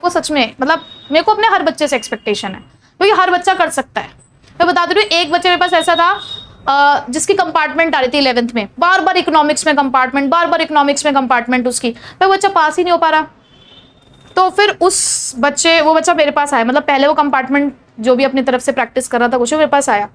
वो सच में मतलब मेरे को अपने हर बच्चे से एक्सपेक्टेशन है, क्योंकि हर बच्चा कर सकता है। मैं बता दे रही हूँ, एक बच्चे मेरे पास ऐसा था जिसकी कंपार्टमेंट आ रही थी 11th में, बार बार इकोनॉमिक्स में कंपार्टमेंट, बार बार इकोनॉमिक्स में कंपार्टमेंट उसकी, वो बच्चा पास ही नहीं हो पा रहा। तो फिर वो बच्चा मेरे पास आया, मतलब पहले वो कंपार्टमेंट जो भी अपनी तरफ से प्रैक्टिस कर रहा था कुछ, मेरे पास आया।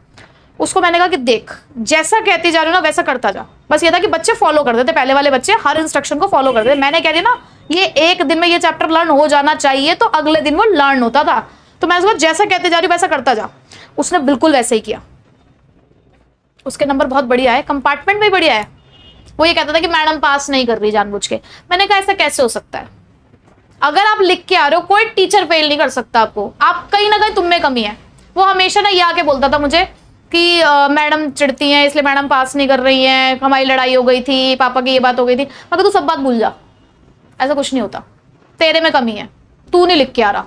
उसको मैंने कहा कि देख, जैसा कहती जा रही हो ना वैसा करता जा। बस ये था कि बच्चे फॉलो करते थे, पहले वाले बच्चे हर इंस्ट्रक्शन को फॉलो करते थे। मैंने कह दिया ना ये एक दिन में ये चैप्टर लर्न हो जाना चाहिए, तो अगले दिन वो लर्न होता था। तो मैं उसको जैसा कहते जा रही हूँ वैसा करता जा। उसने बिल्कुल वैसे ही किया, उसके नंबर बहुत बढ़िया है, कंपार्टमेंट में बढ़िया है। वो ये कहता था कि मैडम पास नहीं कर रही जानबूझ के। मैंने कहा ऐसा कैसे हो सकता है? अगर आप लिख के आ रहे हो, कोई टीचर फेल नहीं कर सकता आपको, आप कहीं ना कहीं तुम में कमी है। वो हमेशा ना ये आके बोलता था मुझे कि मैडम चिढ़ती हैं इसलिए मैडम पास नहीं कर रही हैं, हमारी लड़ाई हो गई थी, पापा की ये बात हो गई थी। मगर तू सब बात भूल जा, ऐसा कुछ नहीं होता, तेरे में कमी है, तू नहीं लिख के आ रहा,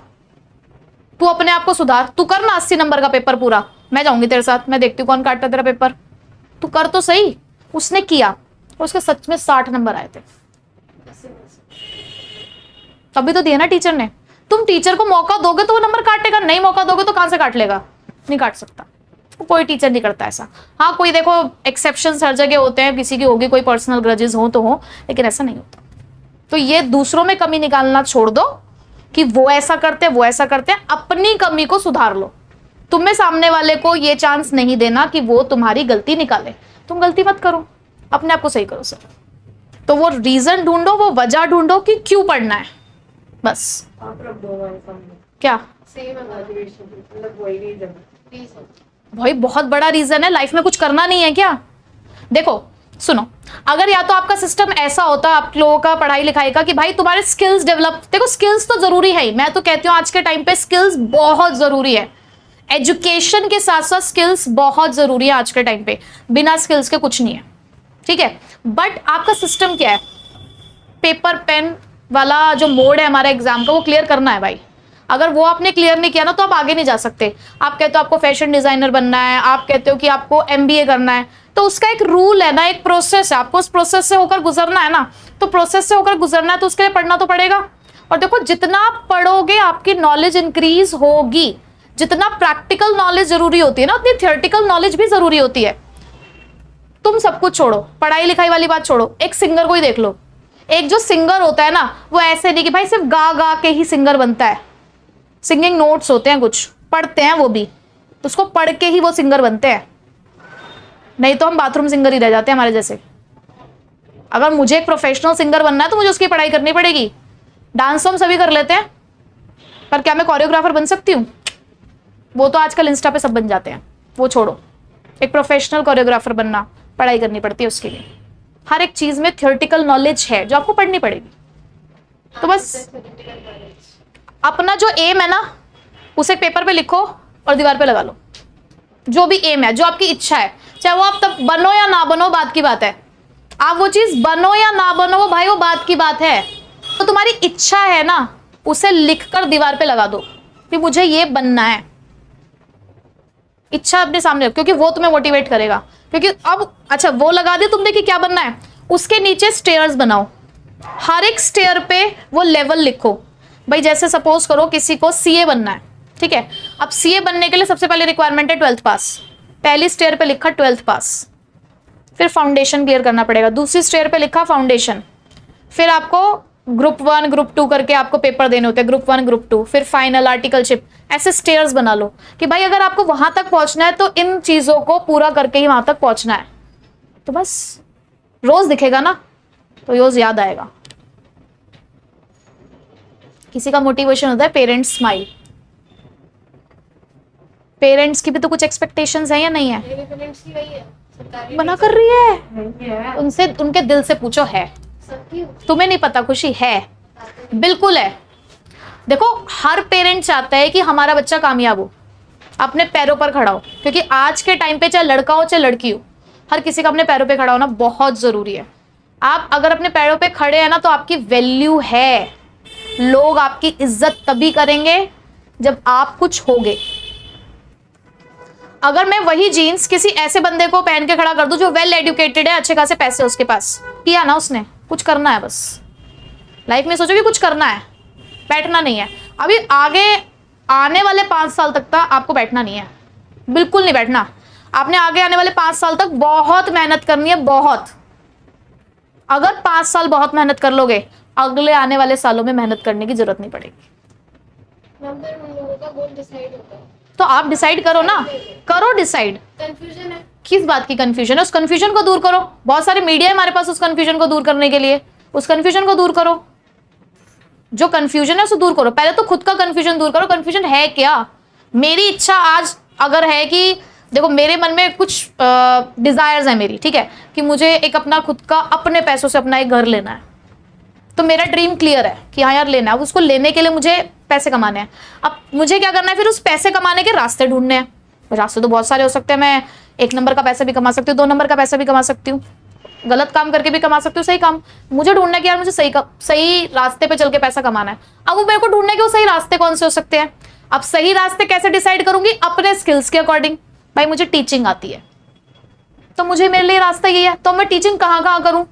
तू अपने आप को सुधार, तू कर ना 80 नंबर का पेपर पूरा, मैं जाऊंगी तेरे साथ, मैं देखती हूँ कौन काटता तेरा पेपर, तू कर तो सही। उसने किया, उसके सच में 60 नंबर आए थे। तभी तो दिया ना टीचर ने। तुम टीचर को मौका दोगे तो वो नंबर काटेगा, नहीं मौका दोगे तो कहां से काट लेगा? नहीं काट सकता, कोई टीचर नहीं करता ऐसा। हाँ कोई देखो एक्सेप्शन हर जगह होते हैं, किसी की होगी कोई पर्सनल ग्रजेस हो तो हो, लेकिन ऐसा नहीं होता। तो ये दूसरों में कमी निकालना छोड़ दो कि वो ऐसा करते हैं वो ऐसा करते हैं, अपनी कमी को सुधार लो। तुम्हें सामने वाले को ये चांस नहीं देना कि वो तुम्हारी गलती निकाले। तुम गलती मत करो, अपने आप को सही करो सर। तो वो रीजन ढूंढो, वो वजह ढूंढो कि क्यों पढ़ना है, बस। क्या भाई बहुत बड़ा रीजन है, लाइफ में कुछ करना नहीं है क्या? देखो सुनो, अगर या तो आपका सिस्टम ऐसा होता आप लोगों का पढ़ाई लिखाई का कि भाई तुम्हारे स्किल्स डेवलप, देखो स्किल्स तो जरूरी है ही, मैं तो कहती हूँ आज के टाइम पे स्किल्स बहुत जरूरी है। एजुकेशन के साथ साथ स्किल्स बहुत जरूरी है आज के टाइम पे, बिना स्किल्स के कुछ नहीं है, ठीक है। बट आपका सिस्टम क्या है? पेपर पेन वाला जो मोड है हमारा एग्जाम का, वो क्लियर करना है भाई। अगर वो आपने क्लियर नहीं किया ना तो आप आगे नहीं जा सकते। आप कहते हो आपको फैशन डिजाइनर बनना है, आप कहते हो कि आपको MBA करना है, तो उसका एक रूल है ना, एक प्रोसेस है, आपको उस प्रोसेस से होकर गुजरना है ना। तो प्रोसेस से होकर गुजरना है तो उसके लिए पढ़ना तो पड़ेगा। और देखो जितना आप पढ़ोगे आपकी नॉलेज इंक्रीज होगी। जितना प्रैक्टिकल नॉलेज जरूरी होती है ना, उतनी थियोरेटिकल नॉलेज भी जरूरी होती है। तुम सब कुछ छोड़ो, पढ़ाई लिखाई वाली बात छोड़ो, एक सिंगर को ही देख लो। एक जो सिंगर होता है ना, वो ऐसे नहीं कि भाई सिर्फ गा गा के ही सिंगर बनता है। सिंगिंग नोट्स होते हैं, कुछ पढ़ते हैं वो भी, तो उसको पढ़ के ही वो सिंगर बनते हैं। नहीं तो हम बाथरूम सिंगर ही रह जाते हैं हमारे जैसे। अगर मुझे एक प्रोफेशनल सिंगर बनना है तो मुझे उसकी पढ़ाई करनी पड़ेगी। डांस तो हम सभी कर लेते हैं, पर क्या मैं कोरियोग्राफर बन सकती हूँ? वो तो आजकल इंस्टा पे सब बन जाते हैं, वो छोड़ो। एक प्रोफेशनल कोरियोग्राफर बनना पढ़ाई करनी पड़ती है, उसके लिए हर एक चीज में थियोरेटिकल नॉलेज है जो आपको पढ़नी पड़ेगी। तो बस अपना जो एम है ना, उसे पेपर पे लिखो और दीवार पे लगा लो। जो भी एम है, जो आपकी इच्छा है, चाहे वो आप तब बनो या ना बनो, बात की बात है। आप वो चीज बनो या ना बनो, वो भाई वो बात की बात है। तो तुम्हारी इच्छा है ना, उसे लिखकर दीवार पे लगा दो कि मुझे ये बनना है। इच्छा अपने सामने रखो, क्योंकि वो तुम्हें मोटिवेट करेगा। क्योंकि अब अच्छा वो लगा दिया तुमने कि क्या बनना है, उसके नीचे स्टेयर्स बनाओ। हर एक स्टेयर पे वो लेवल लिखो। भाई जैसे सपोज करो किसी को CA बनना है, ठीक है। अब CA बनने के लिए सबसे पहले रिक्वायरमेंट है 12th पास। पहली स्टेयर पे लिखा 12th पास, फिर फाउंडेशन क्लियर करना पड़ेगा। दूसरी स्टेयर पे लिखा फाउंडेशन, फिर आपको ग्रुप 1 ग्रुप 2 करके आपको पेपर देने होते हैं, ग्रुप 1 ग्रुप 2, फिर फाइनल आर्टिकलशिप। ऐसे स्टेयर्स बना लो कि भाई अगर आपको वहां तक पहुंचना है तो इन चीजों को पूरा करके ही वहां तक पहुंचना है। तो बस रोज दिखेगा ना, तो रोज याद आएगा। किसी का मोटिवेशन होता है पेरेंट्स स्माइल। पेरेंट्स की भी तो कुछ एक्सपेक्टेशंस है या नहीं है? मेरे पेरेंट्स की वही है, सरकारी मना कर रही है। उनसे उनके दिल से पूछो, है? सबकी तुम्हें नहीं पता खुशी है? बिल्कुल है। देखो हर पेरेंट चाहता है कि हमारा बच्चा कामयाब हो, अपने पैरों पर खड़ा हो। क्योंकि आज के टाइम पे चाहे लड़का हो चाहे लड़की हो, हर किसी का अपने पैरों पे खड़ा होना बहुत जरूरी है। आप अगर अपने पैरों पे खड़े हैं ना, तो आपकी वैल्यू है। लोग आपकी इज्जत तभी करेंगे जब आप कुछ होगे। अगर मैं वही जीन्स किसी ऐसे बंदे को पहन के खड़ा कर दूं जो वेल एजुकेटेड है, अच्छे खासे पैसे उसके पास, किया ना उसने, कुछ करना है बस लाइफ में। सोचो कि कुछ करना है, बैठना नहीं है। अभी आगे आने वाले 5 साल तक का आपको बैठना नहीं है, बिल्कुल नहीं बैठना। आपने आगे आने वाले 5 साल तक बहुत मेहनत करनी है, बहुत। अगर 5 साल बहुत मेहनत कर लोगे, अगले आने वाले सालों में मेहनत करने की जरूरत नहीं पड़ेगी। मैम फिर उन लोगों का गोल डिसाइड होता है, तो आप डिसाइड करो ना, करो डिसाइड। कंफ्यूजन है। किस बात की कंफ्यूजन है? उस कंफ्यूजन को दूर करो। बहुत सारे मीडिया है हमारे पास उस कंफ्यूजन को दूर करने के लिए। उस कंफ्यूजन को दूर करो, जो कंफ्यूजन है उसे दूर करो। पहले तो खुद का कंफ्यूजन दूर करो। कंफ्यूजन है क्या? मेरी इच्छा आज अगर है कि देखो मेरे मन में कुछ डिजायर्स है मेरी, ठीक है, कि मुझे एक अपना खुद का अपने पैसों से अपना एक घर लेना है, तो मेरा ड्रीम क्लियर है कि हाँ यार लेना है। अब उसको लेने के लिए मुझे पैसे कमाने हैं। अब मुझे क्या करना है, फिर उस पैसे कमाने के रास्ते ढूंढने हैं। रास्ते तो बहुत सारे हो सकते हैं। मैं 1 नंबर का पैसा भी कमा सकती हूँ, 2 नंबर का पैसा भी कमा सकती हूँ, गलत काम करके भी कमा सकती हूँ, सही काम। मुझे ढूंढना है कि यार मुझे सही रास्ते पे चल के पैसा कमाना है। अब वो मेरे को ढूंढने के वो सही रास्ते कौन से हो सकते हैं। अब सही रास्ते कैसे डिसाइड करूंगी? अपने स्किल्स के अकॉर्डिंग। भाई मुझे टीचिंग आती है, तो मुझे मेरे लिए रास्ता ये है, तो मैं टीचिंग कहाँ करूँ?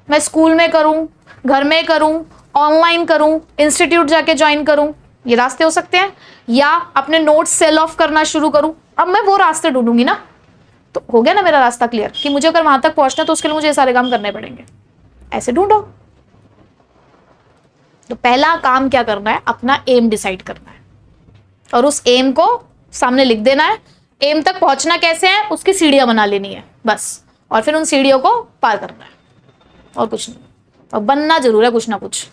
मैं स्कूल में करूँ, घर में करूँ, ऑनलाइन करूँ, इंस्टीट्यूट जाके ज्वाइन करूँ, ये रास्ते हो सकते हैं। या अपने नोट्स सेल ऑफ करना शुरू करूँ, अब मैं वो रास्ते ढूंढूंगी ना। तो हो गया ना मेरा रास्ता क्लियर कि मुझे अगर वहां तक पहुंचना है तो उसके लिए मुझे ये सारे काम करने पड़ेंगे। ऐसे ढूंढो। तो पहला काम क्या करना है, अपना एम डिसाइड करना है और उस एम को सामने लिख देना है। एम तक पहुंचना कैसे है, उसकी सीढ़ियां बना लेनी है बस, और फिर उन सीढ़ियों को पार करना है और कुछ नहीं। और बनना जरूर है कुछ ना कुछ।